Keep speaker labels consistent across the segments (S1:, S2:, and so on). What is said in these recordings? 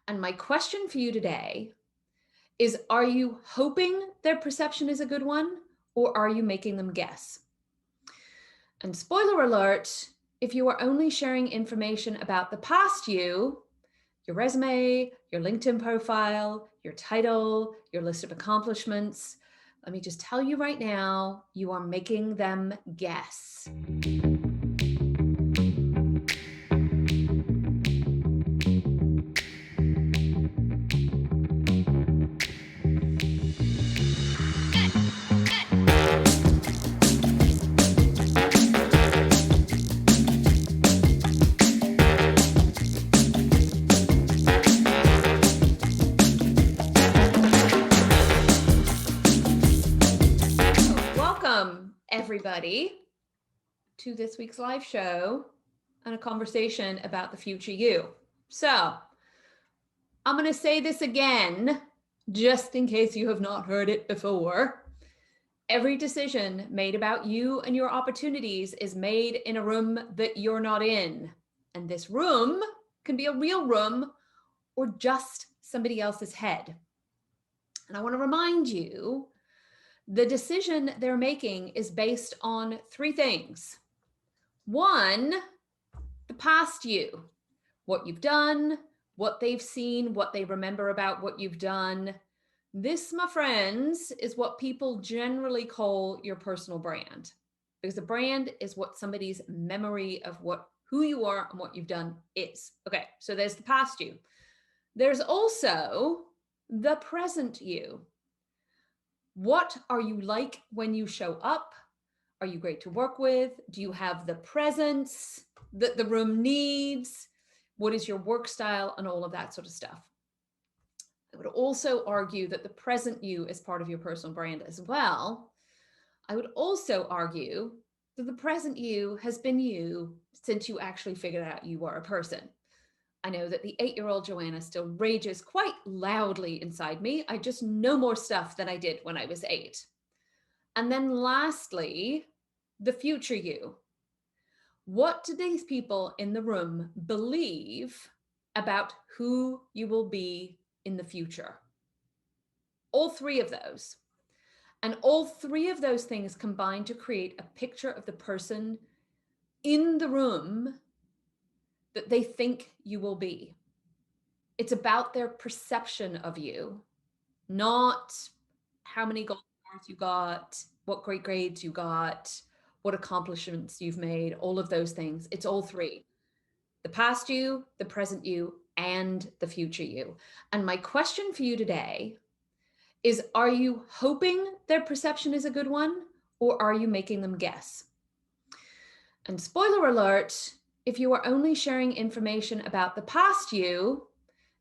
S1: And my question for you today is, are you hoping their perception is a good one, or are you making them guess? And spoiler alert, if you are only sharing information about the past you, your resume, your LinkedIn profile, your title, your list of accomplishments, let me just tell you right now, you are making them guess. Welcome, everybody, to this week's live show and a conversation about the future you. So, I'm going to say this again, just in case you have not heard it before. Every decision made about you and your opportunities is made in a room that you're not in. And this room can be a real room or just somebody else's head. And I want to remind you, the decision they're making is based on three things. One, the past you, what you've done, what they've seen, what they remember about what you've done. This, my friends, is what people generally call your personal brand, because a brand is what somebody's memory of who you are and what you've done is. Okay, so there's the past you. There's also the present you. What are you like when you show up? Are you great to work with? Do you have the presence that the room needs? What is your work style and all of that sort of stuff? I would also argue that the present you is part of your personal brand as well. I would also argue that the present you has been you since you actually figured out you were a person. I know that the 8-year-old Joanna still rages quite loudly inside me. I just know more stuff than I did when I was 8. And then lastly, the future you. What do these people in the room believe about who you will be in the future? All three of those. And all three of those things combine to create a picture of the person in the room that they think you will be. It's about their perception of you, not how many gold stars you got, what great grades you got, what accomplishments you've made, all of those things. It's all three: the past you, the present you, and the future you. And my question for you today is, are you hoping their perception is a good one, or are you making them guess? And spoiler alert, if you are only sharing information about the past you,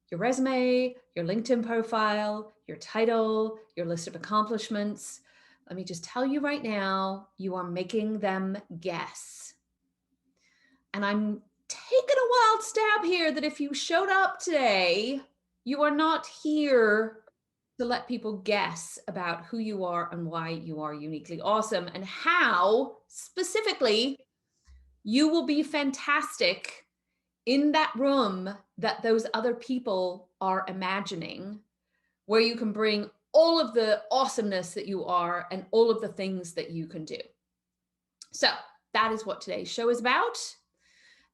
S1: your resume, your LinkedIn profile, your title, your list of accomplishments, let me just tell you right now, you are making them guess. And I'm taking a wild stab here that if you showed up today, you are not here to let people guess about who you are and why you are uniquely awesome and how specifically you will be fantastic in that room that those other people are imagining, where you can bring all of the awesomeness that you are and all of the things that you can do. So that is what today's show is about.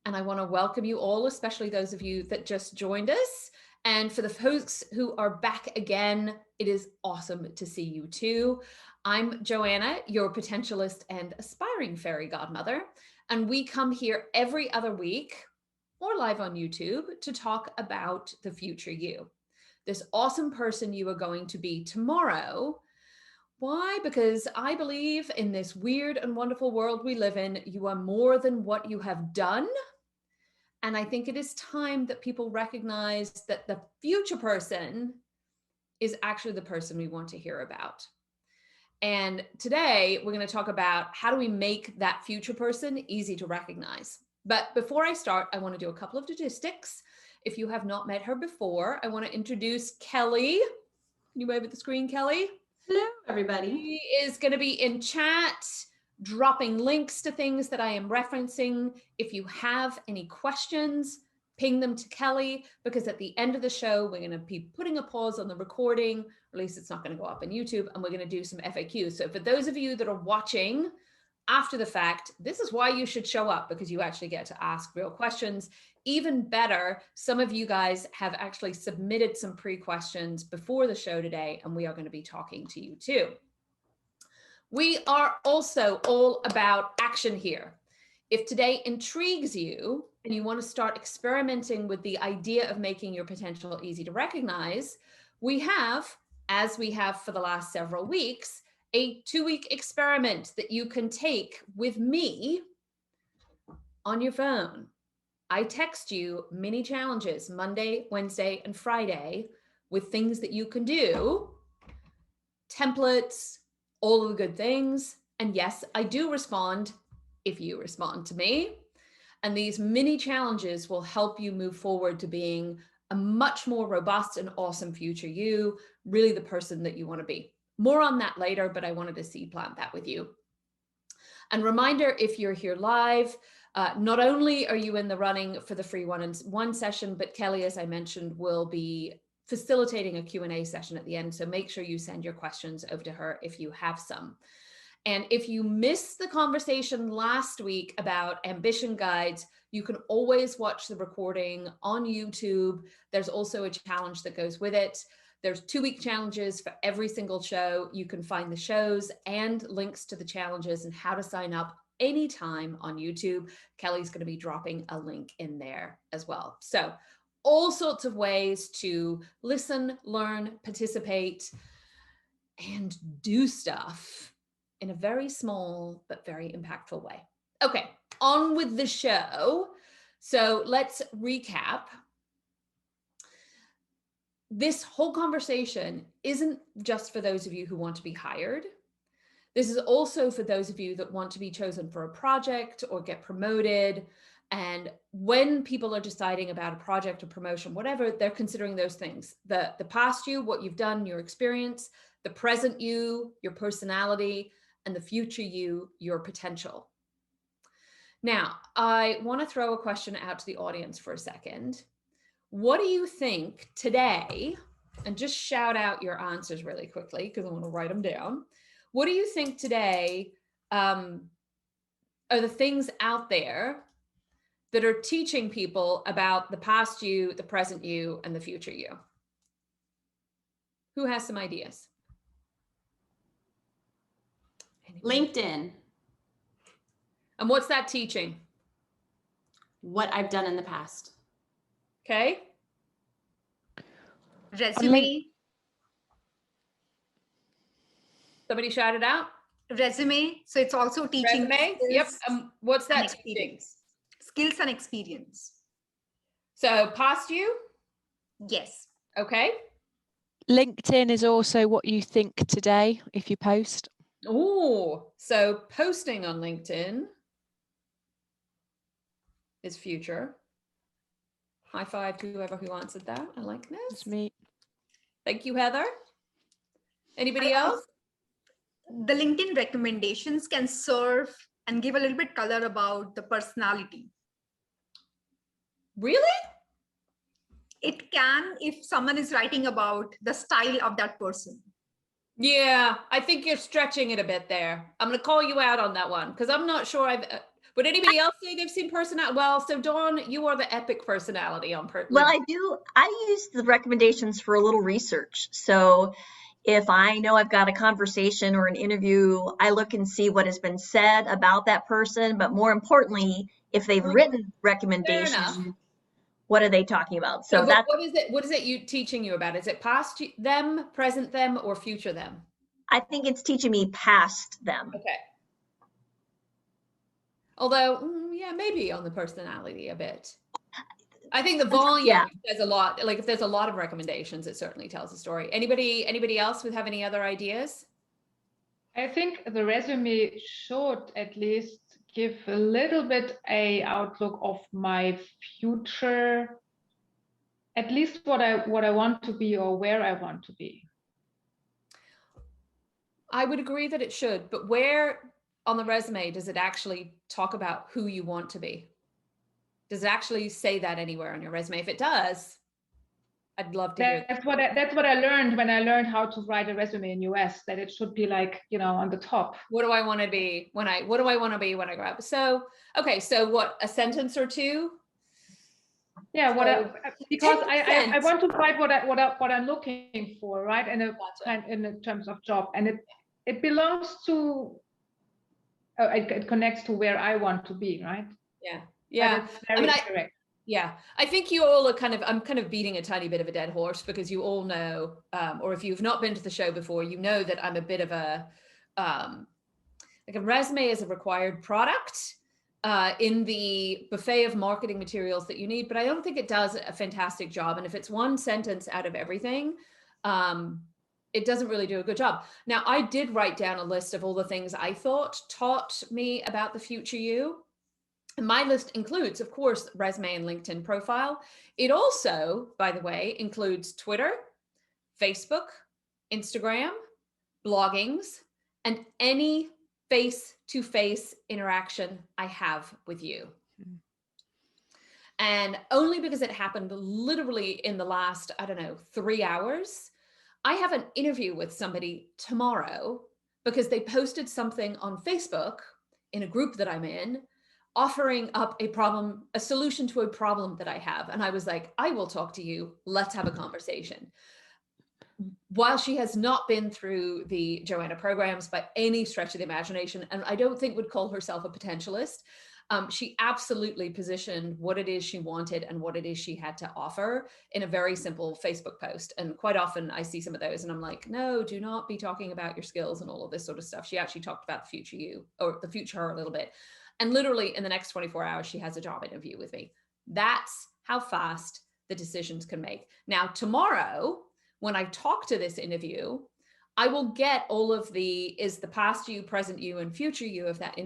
S1: And I want to welcome you all, especially those of you that just joined us. And for the folks who are back again, it is awesome to see you too. I'm Joanna, your potentialist and aspiring fairy godmother. And we come here every other week or live on YouTube to talk about the future you, this awesome person you are going to be tomorrow. Why? Because I believe in this weird and wonderful world we live in, you are more than what you have done. And I think it is time that people recognize that the future person is actually the person we want to hear about. And today we're going to talk about how do we make that future person easy to recognize. But before I start, I want to do a couple of statistics. If you have not met her before, I want to introduce Kelly. Can you wave at the screen, Kelly?
S2: Hello, everybody.
S1: She is going to be in chat, dropping links to things that I am referencing. If you have any questions, ping them to Kelly, because at the end of the show, we're going to be putting a pause on the recording, or at least it's not going to go up on YouTube, and we're going to do some FAQs. So for those of you that are watching after the fact, this is why you should show up, because you actually get to ask real questions. Even better, some of you guys have actually submitted some pre-questions before the show today, and we are going to be talking to you too. We are also all about action here. If today intrigues you and you want to start experimenting with the idea of making your potential easy to recognize, we have, as we have for the last several weeks, a 2-week experiment that you can take with me on your phone. I text you mini challenges Monday, Wednesday, and Friday with things that you can do, templates, all of the good things. And yes, I do respond if you respond to me. And these mini challenges will help you move forward to being a much more robust and awesome future you, really the person that you want to be. More on that later, but I wanted to seed plant that with you. And reminder, if you're here live, not only are you in the running for the free one-on-one session, but Kelly, as I mentioned, will be facilitating a Q&A session at the end. So make sure you send your questions over to her if you have some. And if you missed the conversation last week about ambition guides, you can always watch the recording on YouTube. There's also a challenge that goes with it. There's 2-week challenges for every single show. You can find the shows and links to the challenges and how to sign up anytime on YouTube. Kelly's going to be dropping a link in there as well. So all sorts of ways to listen, learn, participate, and do stuff in a very small but very impactful way. Okay, on with the show. So let's recap. This whole conversation isn't just for those of you who want to be hired. This is also for those of you that want to be chosen for a project or get promoted. And when people are deciding about a project or promotion, whatever, they're considering those things. The past you, what you've done, your experience, the present you, your personality, and the future you, your potential. Now, I want to throw a question out to the audience for a second. What do you think today, and just shout out your answers really quickly because I want to write them down. What do you think today are the things out there that are teaching people about the past you, the present you, and the future you? Who has some ideas?
S2: LinkedIn.
S1: And what's that teaching?
S2: What I've done in the past.
S1: Okay.
S3: Resume.
S1: Somebody shout it out.
S3: Resume. So it's also teaching.
S1: Resume. Yep. What's that teaching?
S3: Skills and experience.
S1: So past you?
S3: Yes.
S1: Okay.
S4: LinkedIn is also what you think today if you post.
S1: Oh, so posting on LinkedIn is future. High five to whoever who answered that. I like this.
S4: That's me.
S1: Thank you, Heather. Anybody else?
S3: The LinkedIn recommendations can serve and give a little bit color about the personality.
S1: Really?
S3: It can if someone is writing about the style of that person.
S1: Yeah, I think you're stretching it a bit there. I'm going to call you out on that one because I'm not sure would anybody else say they've seen personality? Well, so Dawn, you are the epic personality on
S5: Well, I do. I use the recommendations for a little research. So if I know I've got a conversation or an interview, I look and see what has been said about that person. But more importantly, if they've written recommendations, what are they talking about? So that's
S1: what is it you teaching you about? Is it past them, present them, or future them?
S5: I think it's teaching me past them.
S1: Okay. Although, yeah, maybe on the personality a bit. I think the volume says a lot. Like if there's a lot of recommendations, it certainly tells a story. Anybody else would have any other ideas?
S6: I think the resume should at least give a little bit a outlook of my future, at least what I want to be or where I want to be.
S1: I would agree that it should, but where on the resume does it actually talk about who you want to be? Does it actually say that anywhere on your resume? If it does, I'd love to hear.
S6: That's what I learned when I learned how to write a resume in US, that it should be like, on the top.
S1: What do I want to be when I grow up? So, okay. So what, a sentence or two?
S6: Yeah, because I
S1: 10%.
S6: want to write what I'm looking for, right? In terms of job, and it belongs to, it connects to where I want to be, right?
S1: Yeah. Yeah.
S6: But it's very correct.
S1: Yeah, I think you all are I'm kind of beating a tiny bit of a dead horse, because you all know, or if you've not been to the show before, you know that I'm a bit of a, like, a resume is a required product in the buffet of marketing materials that you need, but I don't think it does a fantastic job. And if it's one sentence out of everything, it doesn't really do a good job. Now, I did write down a list of all the things I thought taught me about the future you. And my list includes, of course, resume and LinkedIn profile. It also, by the way, includes Twitter, Facebook, Instagram, bloggings, and any face-to-face interaction I have with you. And only because it happened literally in the last, 3 hours, I have an interview with somebody tomorrow because they posted something on Facebook in a group that I'm in, offering up a solution to a problem that I have. And I was like, I will talk to you. Let's have a conversation. While she has not been through the Joanna programs by any stretch of the imagination, and I don't think would call herself a potentialist, she absolutely positioned what it is she wanted and what it is she had to offer in a very simple Facebook post. And quite often I see some of those and I'm like, no, do not be talking about your skills and all of this sort of stuff. She actually talked about the future you, or the future her, a little bit. And literally in the next 24 hours, she has a job interview with me. That's how fast the decisions can make. Now, tomorrow, when I talk to this interview, I will get all of is the past you, present you, and future you of that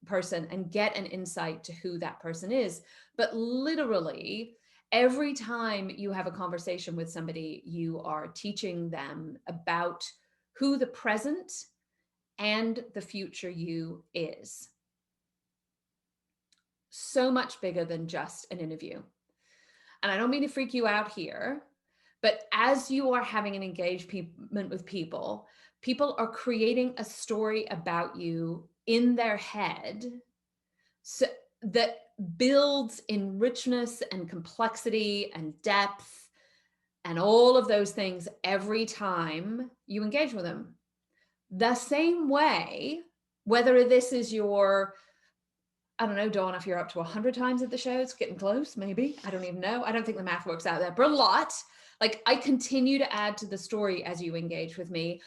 S1: person, and get an insight to who that person is. But literally, every time you have a conversation with somebody, you are teaching them about who the present and the future you is. So much bigger than just an interview. And I don't mean to freak you out here, but as you are having an engagement with people, people are creating a story about you in their head that builds in richness and complexity and depth and all of those things every time you engage with them. The same way, whether this is your, I don't know, Dawn, if you're up to 100 times at the show, it's getting close, maybe. I don't even know. I don't think the math works out there, but a lot. Like, I continue to add to the story as you engage with me,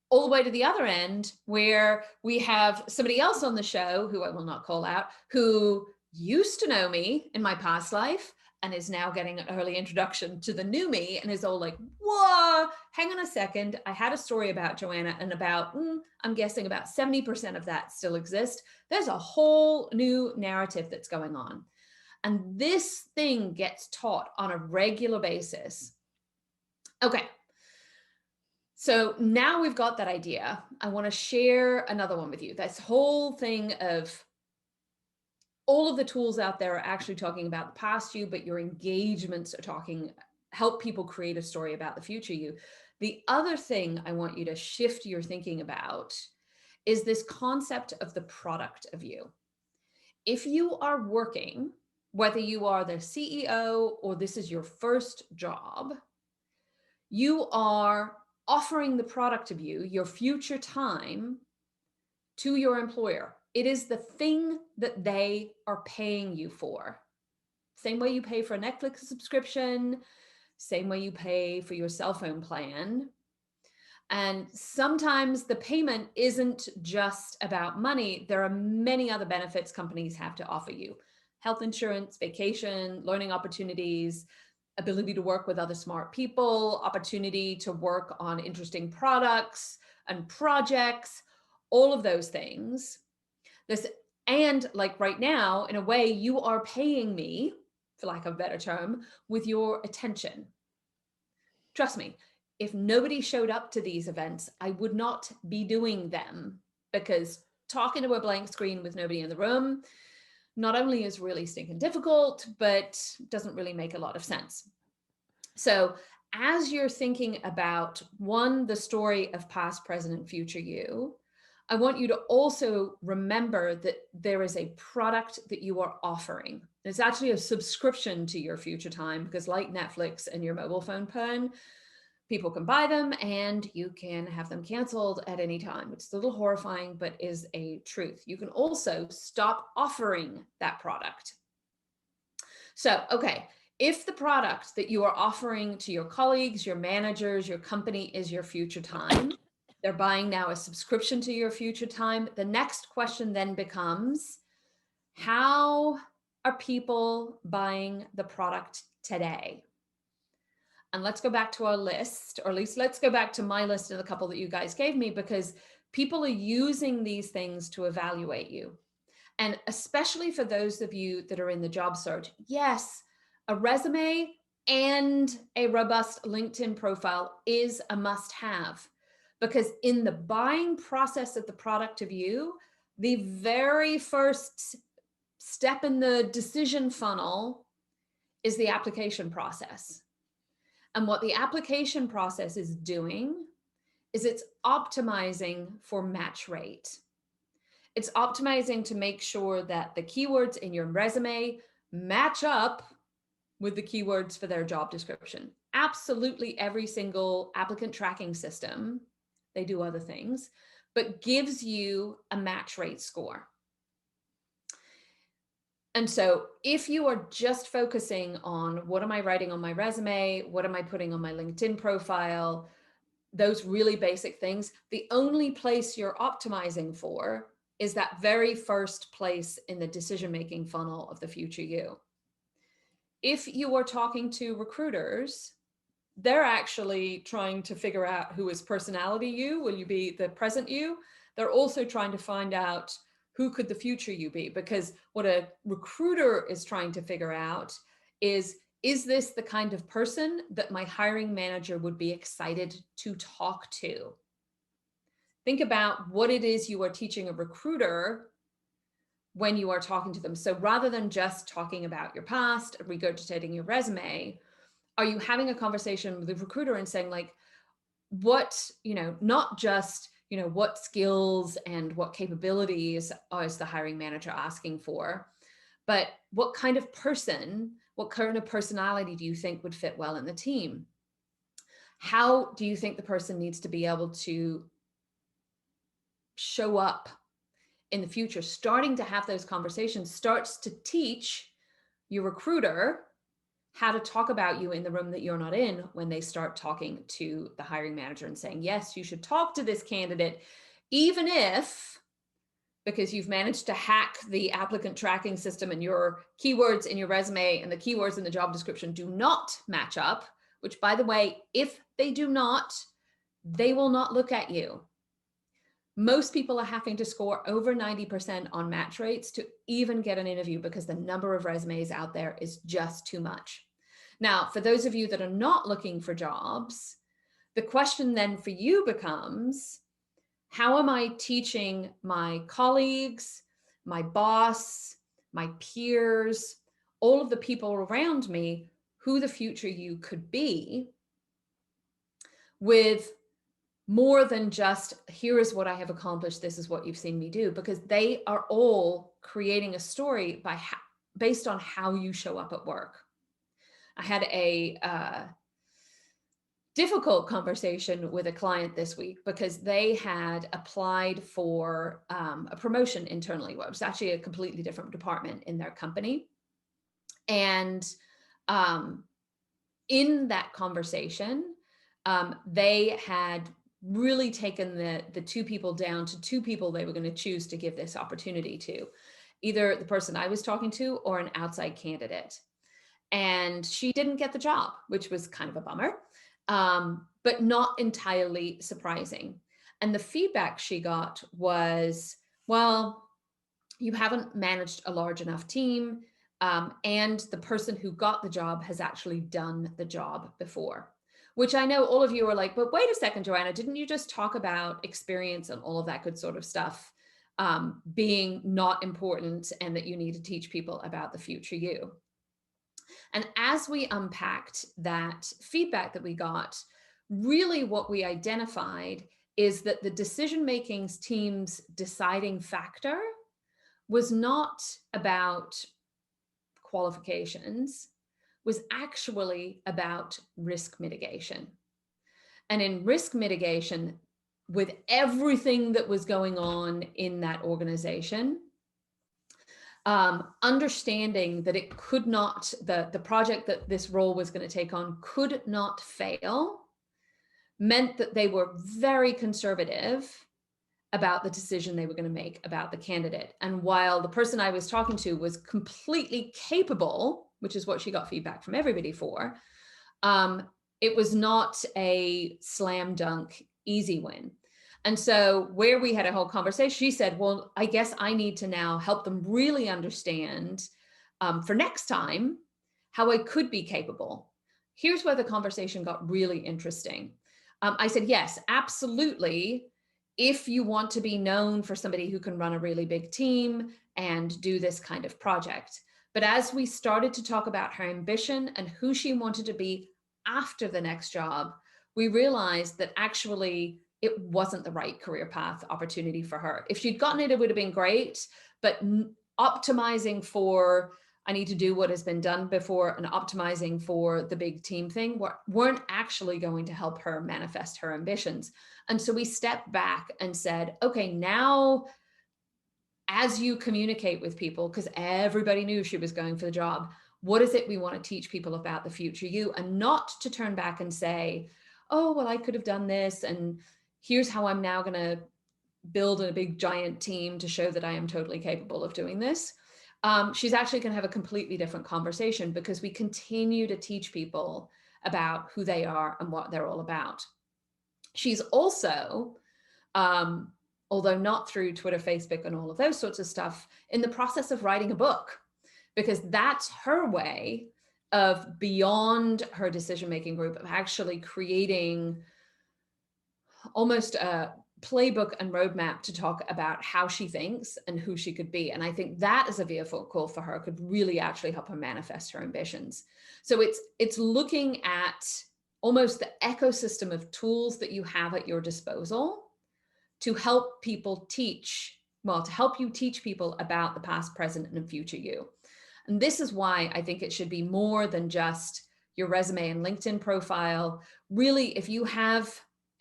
S1: all the way to the other end, where we have somebody else on the show, who I will not call out, who used to know me in my past life and is now getting an early introduction to the new me and is all like, whoa, hang on a second. I had a story about Joanna, and about, I'm guessing about 70% of that still exists. There's a whole new narrative that's going on. And this thing gets taught on a regular basis. Okay. So now we've got that idea. I want to share another one with you. This whole thing of all of the tools out there are actually talking about the past you, but your engagements are help people create a story about the future you. The other thing I want you to shift your thinking about is this concept of the product of you. If you are working, whether you are the CEO or this is your first job, you are offering the product of you, your future time, to your employer. It is the thing that they are paying you for. Same way you pay for a Netflix subscription, same way you pay for your cell phone plan. And sometimes the payment isn't just about money. There are many other benefits companies have to offer you. Health insurance, vacation, learning opportunities, ability to work with other smart people, opportunity to work on interesting products and projects, all of those things. And like right now, in a way, you are paying me, for lack of a better term, with your attention. Trust me, if nobody showed up to these events, I would not be doing them, because talking to a blank screen with nobody in the room, not only is really stinking difficult, but doesn't really make a lot of sense. So as you're thinking about, one, the story of past, present, and future you, I want you to also remember that there is a product that you are offering. It's actually a subscription to your future time, because like Netflix and your mobile phone plan, people can buy them and you can have them canceled at any time. It's a little horrifying, but is a truth. You can also stop offering that product. So, okay, if the product that you are offering to your colleagues, your managers, your company is your future time, they're buying now a subscription to your future time, the next question then becomes, how are people buying the product today? And let's go back to our list, or at least let's go back to my list of the couple that you guys gave me, because people are using these things to evaluate you. And especially for those of you that are in the job search, yes, a resume and a robust LinkedIn profile is a must-have, because in the buying process of the product of you, the very first step in the decision funnel is the application process. And what the application process is doing is it's optimizing for match rate. It's optimizing to make sure that the keywords in your resume match up with the keywords for their job description. Absolutely every single applicant tracking system, they do other things, but gives you a match rate score. And so if you are just focusing on what am I writing on my resume, what am I putting on my LinkedIn profile, those really basic things, the only place you're optimizing for is that very first place in the decision-making funnel of the future you. If you are talking to recruiters, they're actually trying to figure out who is personality you, will you be the present you? They're also trying to find out who could the future you be? Because what a recruiter is trying to figure out is this the kind of person that my hiring manager would be excited to talk to? Think about what it is you are teaching a recruiter when you are talking to them. So rather than just talking about your past, regurgitating your resume, are you having a conversation with the recruiter and saying like, what, not just, what skills and what capabilities is the hiring manager asking for, but what kind of person, what kind of personality do you think would fit well in the team? How do you think the person needs to be able to show up in the future? Starting to have those conversations starts to teach your recruiter how to talk about you in the room that you're not in when they start talking to the hiring manager and saying, yes, you should talk to this candidate, even if, because you've managed to hack the applicant tracking system and your keywords in your resume and the keywords in the job description do not match up, which by the way, if they do not, they will not look at you. Most people are having to score over 90% on match rates to even get an interview because the number of resumes out there is just too much. Now, for those of you that are not looking for jobs, the question then for you becomes, how am I teaching my colleagues, my boss, my peers, all of the people around me, who the future you could be with more than just, here is what I have accomplished, this is what you've seen me do, because they are all creating a story based on how you show up at work. I had a difficult conversation with a client this week because they had applied for a promotion internally. Well, it was actually a completely different department in their company. And in that conversation, they had really taken the two people down to two people they were going to choose to give this opportunity to, either the person I was talking to or an outside candidate. And she didn't get the job, which was kind of a bummer, but not entirely surprising. And the feedback she got was, well, you haven't managed a large enough team, and the person who got the job has actually done the job before. Which I know all of you are like, but wait a second, Joanna, didn't you just talk about experience and all of that good sort of stuff being not important and that you need to teach people about the future you. And as we unpacked that feedback that we got, really what we identified is that the decision-making team's deciding factor was not about qualifications, was actually about risk mitigation. And in risk mitigation, with everything that was going on in that organization, understanding that it could not, the project that this role was going to take on could not fail, meant that they were very conservative about the decision they were going to make about the candidate. And while the person I was talking to was completely capable, which is what she got feedback from everybody for, it was not a slam dunk easy win. And so where we had a whole conversation, she said, well, I guess I need to now help them really understand for next time how I could be capable. Here's where the conversation got really interesting. I said, yes, absolutely. If you want to be known for somebody who can run a really big team and do this kind of project. But as we started to talk about her ambition and who she wanted to be after the next job, we realized that actually it wasn't the right career path opportunity for her. If she'd gotten it, it would have been great, but optimizing for, I need to do what has been done before and optimizing for the big team thing weren't actually going to help her manifest her ambitions. And so we stepped back and said, okay, now as you communicate with people, because everybody knew she was going for the job, what is it we want to teach people about the future you, and not to turn back and say, oh, well, I could have done this, and here's how I'm now going to build a big giant team to show that I am totally capable of doing this. She's actually going to have a completely different conversation because we continue to teach people about who they are and what they're all about. She's also, although not through Twitter, Facebook, and all of those sorts of stuff, in the process of writing a book, because that's her way of, beyond her decision-making group, of actually creating almost a playbook and roadmap to talk about how she thinks and who she could be. And I think that as a vehicle for her could really actually help her manifest her ambitions. So it's looking at almost the ecosystem of tools that you have at your disposal to help people teach, well, to help you teach people about the past, present, and future you. And this is why I think it should be more than just your resume and LinkedIn profile. Really, if you have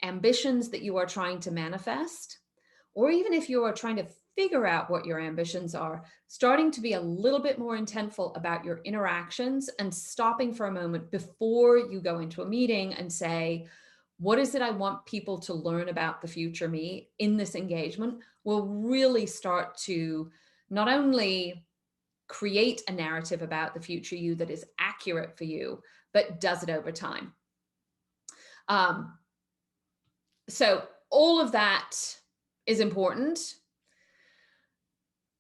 S1: ambitions that you are trying to manifest, or even if you are trying to figure out what your ambitions are, starting to be a little bit more intentful about your interactions and stopping for a moment before you go into a meeting and say, what is it I want people to learn about the future me in this engagement, will really start to not only create a narrative about the future you that is accurate for you, but does it over time. So all of that is important.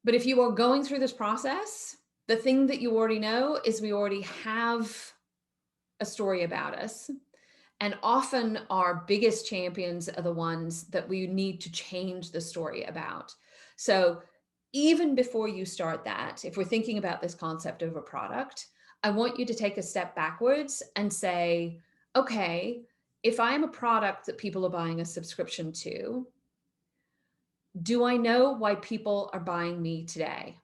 S1: But if you are going through this process, the thing that you already know is we already have a story about us. And often our biggest champions are the ones that we need to change the story about. So even before you start that, if we're thinking about this concept of a product, I want you to take a step backwards and say, okay, if I am a product that people are buying a subscription to, do I know why people are buying me today?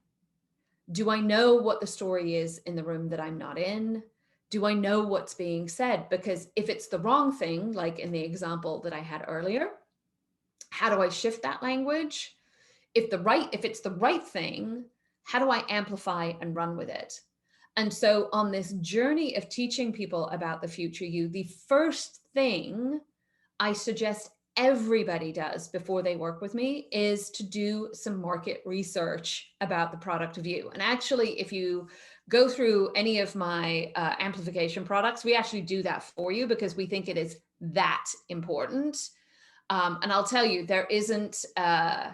S1: Do I know what the story is in the room that I'm not in? Do I know what's being said? Because if it's the wrong thing, like in the example that I had earlier, how do I shift that language? If it's the right thing, how do I amplify and run with it? And so on this journey of teaching people about the future you, the first thing I suggest everybody does before they work with me is to do some market research about the product of you. And actually, if you go through any of my amplification products, we actually do that for you because we think it is that important. And I'll tell you, there isn't a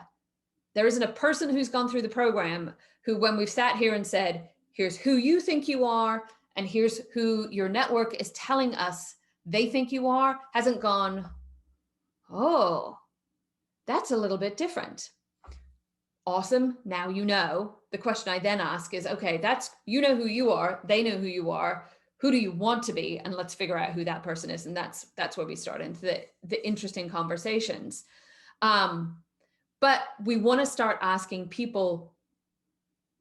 S1: person who's gone through the program who, when we've sat here and said, here's who you think you are, and here's who your network is telling us they think you are, hasn't gone, oh, that's a little bit different. awesome. Now you know. The question I then ask is, okay, that's, you know who you are. They know who you are. Who do you want to be? And let's figure out who that person is. And that's where we start into the interesting conversations. But we want to start asking people,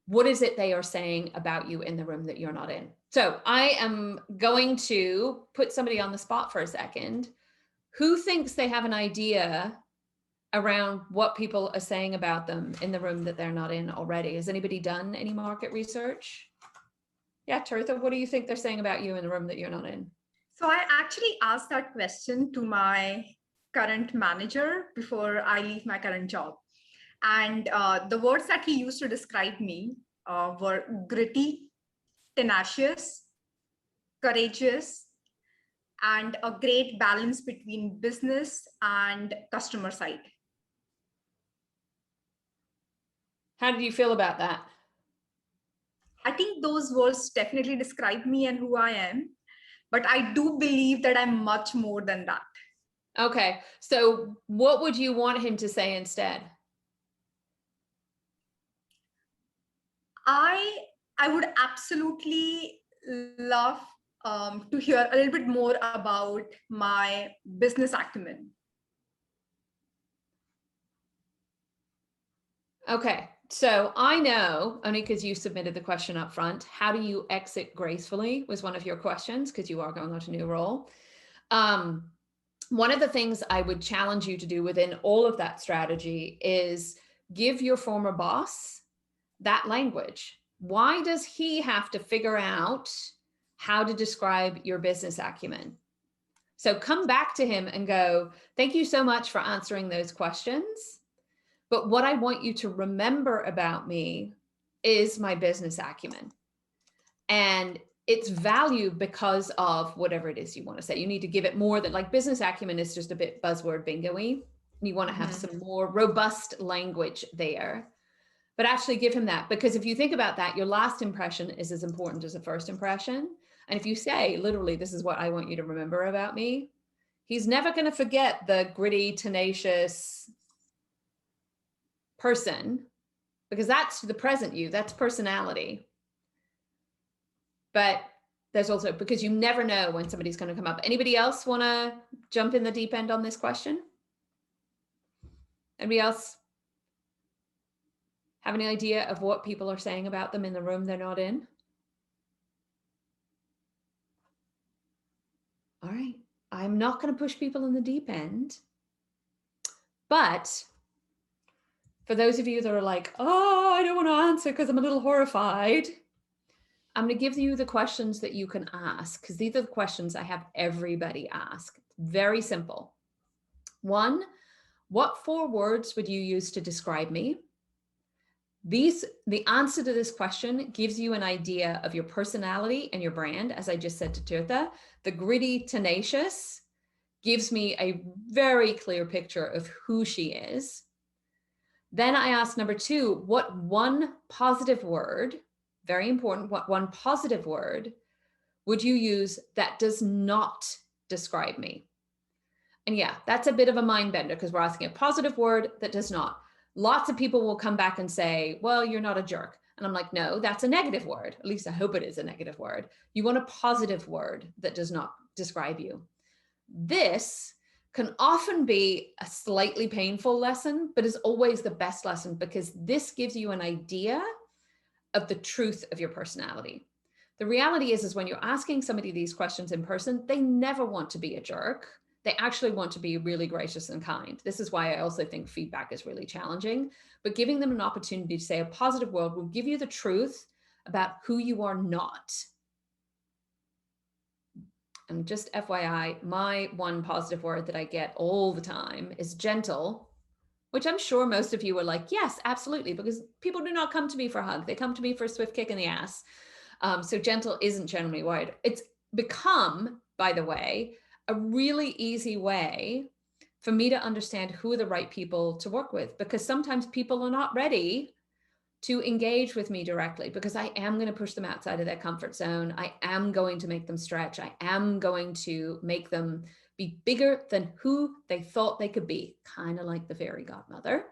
S1: what is it they are saying about you in the room that you're not in? So I am going to put somebody on the spot for a second. Who thinks they have an idea around what people are saying about them in the room that they're not in already? Has anybody done any market research? Yeah, Tirtha, what do you think they're saying about you in the room that you're not in?
S3: So I actually asked that question to my current manager before I leave my current job. And the words that he used to describe me were gritty, tenacious, courageous, and a great balance between business and customer side.
S1: How did you feel about that?
S3: I think those words definitely describe me and who I am, but I do believe that I'm much more than that.
S1: Okay, so what would you want him to say instead?
S3: I would absolutely love to hear a little bit more about my business acumen.
S1: Okay, so I know, only because you submitted the question up front, how do you exit gracefully was one of your questions, because you are going on to a new role. One of the things I would challenge you to do within all of that strategy is give your former boss that language. Why does he have to figure out how to describe your business acumen? So come back to him and go, thank you so much for answering those questions. But what I want you to remember about me is my business acumen. And its value because of whatever it is you want to say. You need to give it more than, like, business acumen is just a bit buzzword bingo-y. You want to have some more robust language there. But actually give him that, because if you think about that, your last impression is as important as the first impression. And if you say, literally, this is what I want you to remember about me, he's never going to forget the gritty, tenacious person, because that's the present you, that's personality. But there's also, because you never know when somebody's going to come up. Anybody else want to jump in the deep end on this question? Anybody else have any idea of what people are saying about them in the room they're not in? All right, I'm not going to push people in the deep end, but for those of you that are like, oh, I don't want to answer because I'm a little horrified, I'm going to give you the questions that you can ask, because these are the questions I have everybody ask. Very simple. 1, what 4 words would you use to describe me? The answer to this question gives you an idea of your personality and your brand, as I just said to Tirtha. The gritty, tenacious gives me a very clear picture of who she is. Then I asked number 2, what 1 positive word, very important, what 1 positive word would you use that does not describe me? And yeah, that's a bit of a mind bender, because we're asking a positive word that does not. Lots of people will come back and say, well, you're not a jerk. And I'm like, no, that's a negative word. At least I hope it is a negative word. You want a positive word that does not describe you. This can often be a slightly painful lesson, but is always the best lesson, because this gives you an idea of the truth of your personality. The reality is when you're asking somebody these questions in person, they never want to be a jerk. They actually want to be really gracious and kind. This is why I also think feedback is really challenging, but giving them an opportunity to say a positive word will give you the truth about who you are not. And just FYI, my 1 positive word that I get all the time is gentle, which I'm sure most of you are like, yes, absolutely, because people do not come to me for a hug. They come to me for a swift kick in the ass. So gentle isn't generally wide. It's become, by the way, a really easy way for me to understand who are the right people to work with, because sometimes people are not ready to engage with me directly, because I am going to push them outside of their comfort zone. I am going to make them stretch. I am going to make them be bigger than who they thought they could be, kind of like the fairy godmother.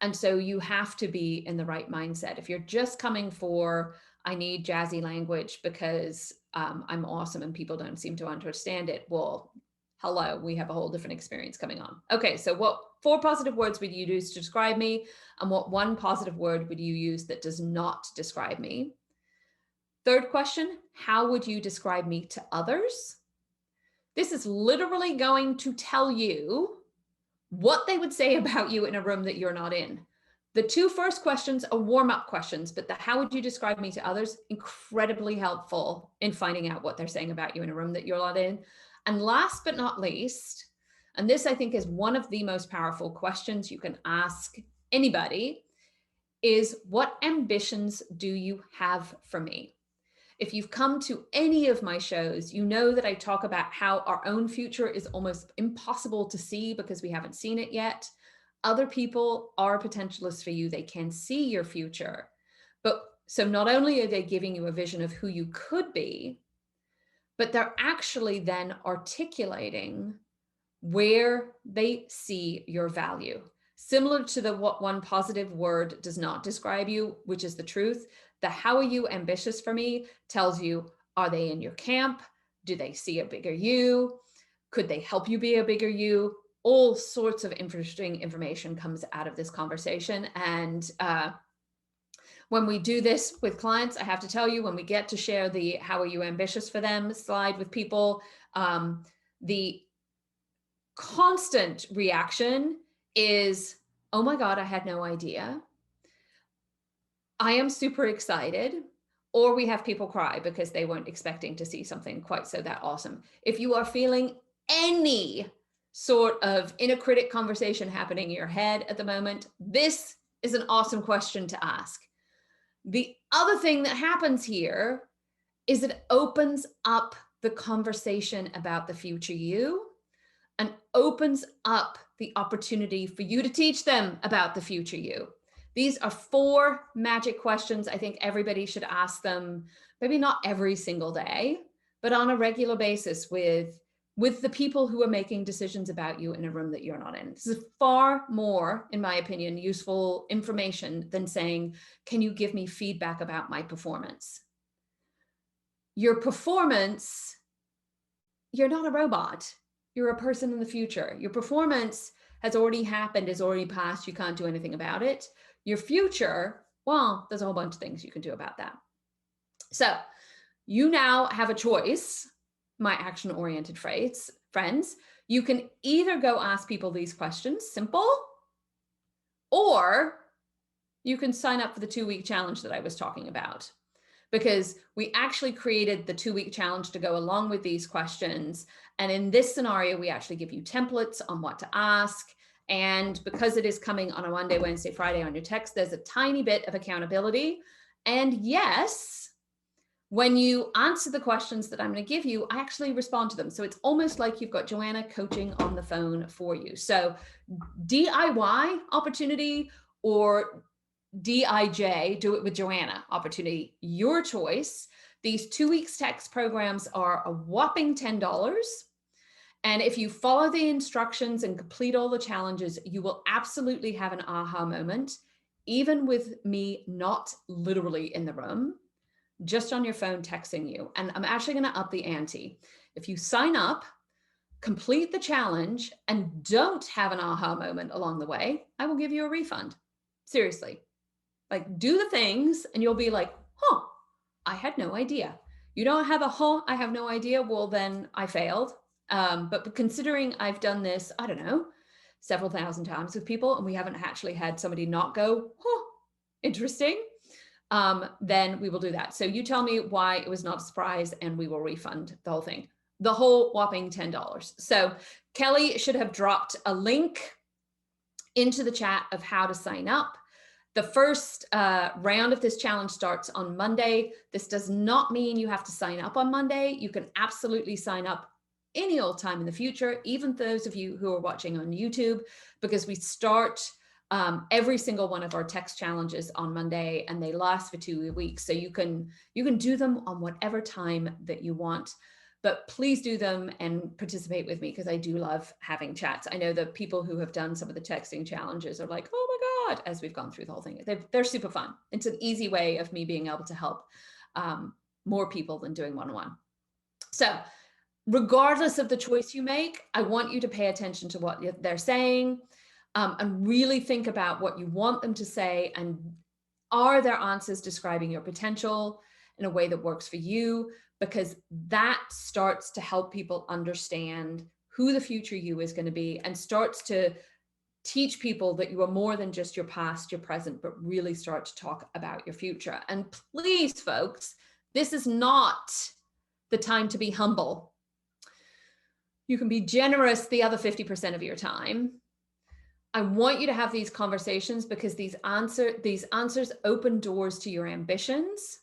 S1: And so you have to be in the right mindset. If you're just coming for, I need jazzy language because I'm awesome and people don't seem to understand it, well, hello, we have a whole different experience coming on. Okay, so what 4 positive words would you use to describe me? And what 1 positive word would you use that does not describe me? Third question, how would you describe me to others? This is literally going to tell you what they would say about you in a room that you're not in. The 2 first questions are warm-up questions, but the how would you describe me to others, incredibly helpful in finding out what they're saying about you in a room that you're not in. And last but not least, and this I think is one of the most powerful questions you can ask anybody, is what ambitions do you have for me? If you've come to any of my shows, you know that I talk about how our own future is almost impossible to see because we haven't seen it yet. Other people are potentialists for you. They can see your future. But so not only are they giving you a vision of who you could be, but they're actually then articulating where they see your value. Similar to the what 1 positive word does not describe you, which is the truth. The how are you ambitious for me tells you, are they in your camp? Do they see a bigger you? Could they help you be a bigger you? All sorts of interesting information comes out of this conversation. And when we do this with clients, I have to tell you, when we get to share the how are you ambitious for them slide with people, the constant reaction is, oh my God, I had no idea. I am super excited. Or we have people cry because they weren't expecting to see something quite so that awesome. If you are feeling any sort of inner critic conversation happening in your head at the moment, this is an awesome question to ask. The other thing that happens here is it opens up the conversation about the future you and opens up the opportunity for you to teach them about the future you. These are 4 magic questions. I think everybody should ask them, maybe not every single day, but on a regular basis with the people who are making decisions about you in a room that you're not in. This is far more, in my opinion, useful information than saying, can you give me feedback about my performance? Your performance, you're not a robot. You're a person in the future. Your performance has already happened, is already passed. You can't do anything about it. Your future, well, there's a whole bunch of things you can do about that. So you now have a choice, my action-oriented friends. You can either go ask people these questions, simple, or you can sign up for the 2-week challenge that I was talking about. Because we actually created the 2-week challenge to go along with these questions. And in this scenario, we actually give you templates on what to ask. And because it is coming on a Monday, Wednesday, Friday on your text, there's a tiny bit of accountability. And yes, when you answer the questions that I'm going to give you, I actually respond to them. So it's almost like you've got Joanna coaching on the phone for you. So DIY opportunity or DIJ, do it with Joanna opportunity, your choice. These 2 weeks text programs are a whopping $10. And if you follow the instructions and complete all the challenges, you will absolutely have an aha moment, even with me not literally in the room, just on your phone texting you. And I'm actually going to up the ante. If you sign up, complete the challenge, and don't have an aha moment along the way, I will give you a refund. Seriously. Like, do the things and you'll be like, huh, I had no idea. You don't have a, huh, I have no idea. Well, then I failed. But considering I've done this, I don't know, several thousand times with people, and we haven't actually had somebody not go, huh, interesting, then we will do that. So you tell me why it was not a surprise and we will refund the whole thing, the whole whopping $10. So Kelly should have dropped a link into the chat of how to sign up. The first round of this challenge starts on Monday. This does not mean you have to sign up on Monday. You can absolutely sign up any old time in the future, even those of you who are watching on YouTube, because we start every single one of our text challenges on Monday and they last for 2 weeks. So you can do them on whatever time that you want. But please do them and participate with me because I do love having chats. I know the people who have done some of the texting challenges are like, oh my thought as we've gone through the whole thing. They're super fun. It's an easy way of me being able to help more people than doing one-on-one. So regardless of the choice you make, I want you to pay attention to what they're saying, and really think about what you want them to say, and are their answers describing your potential in a way that works for you, because that starts to help people understand who the future you is going to be, and starts to teach people that you are more than just your past, your present, but really start to talk about your future. And please, folks, this is not the time to be humble. You can be generous the other 50% of your time. I want you to have these conversations because these answers open doors to your ambitions.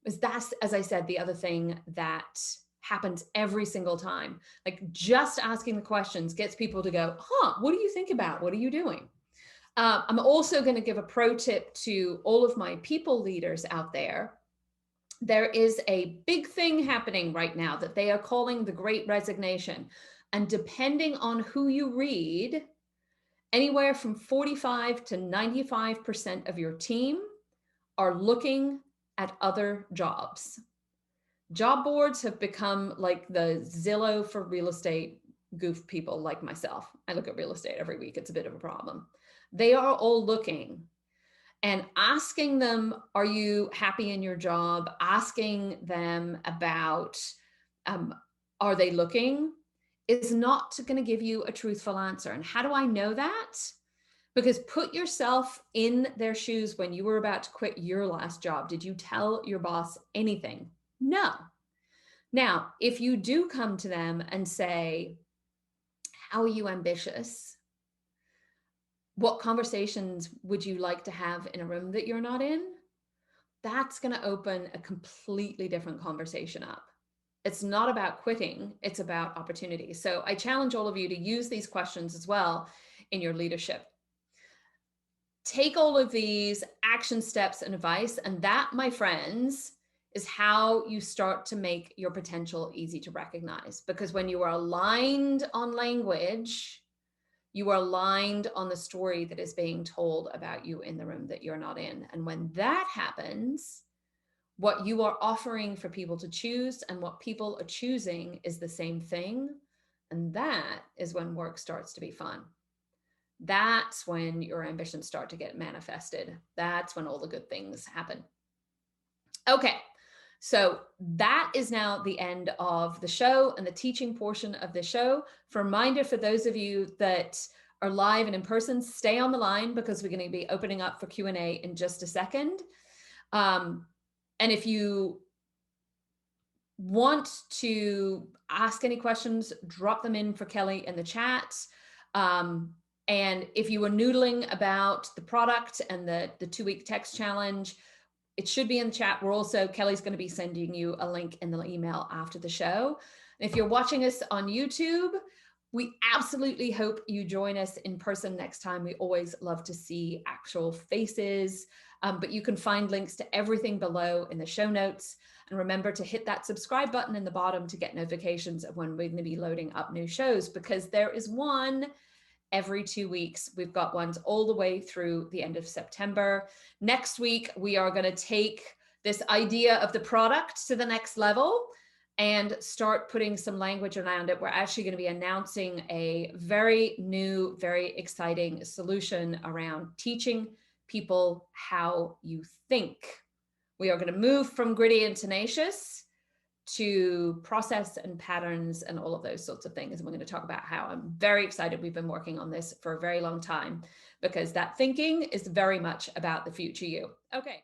S1: Because that's, as I said, the other thing that happens every single time. Like, just asking the questions gets people to go, huh, what do you think about? What are you doing? I'm also going to give a pro tip to all of my people leaders out there. There is a big thing happening right now that they are calling the Great Resignation. And depending on who you read, anywhere from 45 to 95% of your team are looking at other jobs. Job boards have become like the Zillow for real estate goof people like myself. I look at real estate every week. It's a bit of a problem. They are all looking, and asking them, are you happy in your job? Asking them about, are they looking, is not going to give you a truthful answer. And how do I know that? Because put yourself in their shoes when you were about to quit your last job. Did you tell your boss anything? No. Now, if you do come to them and say, how are you ambitious? What conversations would you like to have in a room that you're not in? That's going to open a completely different conversation up. It's not about quitting, it's about opportunity. So I challenge all of you to use these questions as well in your leadership. Take all of these action steps and advice, and that, my friends, is how you start to make your potential easy to recognize. Because when you are aligned on language, you are aligned on the story that is being told about you in the room that you're not in. And when that happens, what you are offering for people to choose and what people are choosing is the same thing. And that is when work starts to be fun. That's when your ambitions start to get manifested. That's when all the good things happen. Okay, so that is now the end of the show and the teaching portion of the show. For a reminder, for those of you that are live and in person, stay on the line because we're going to be opening up for Q&A in just a second. And if you want to ask any questions, drop them in for Kelly in the chat. And if you were noodling about the product and the 2-week text challenge, it should be in the chat. Kelly's going to be sending you a link in the email after the show. And if you're watching us on YouTube, we absolutely hope you join us in person next time. We always love to see actual faces, but you can find links to everything below in the show notes. And remember to hit that subscribe button in the bottom to get notifications of when we're going to be loading up new shows, because there is one every 2 weeks. We've got ones all the way through the end of September. Next week, we are going to take this idea of the product to the next level and start putting some language around it. We're actually going to be announcing a very new, very exciting solution around teaching people how you think. We are going to move from gritty and tenacious to process and patterns and all of those sorts of things. And we're going to talk about how I'm very excited. We've been working on this for a very long time because that thinking is very much about the future you. Okay.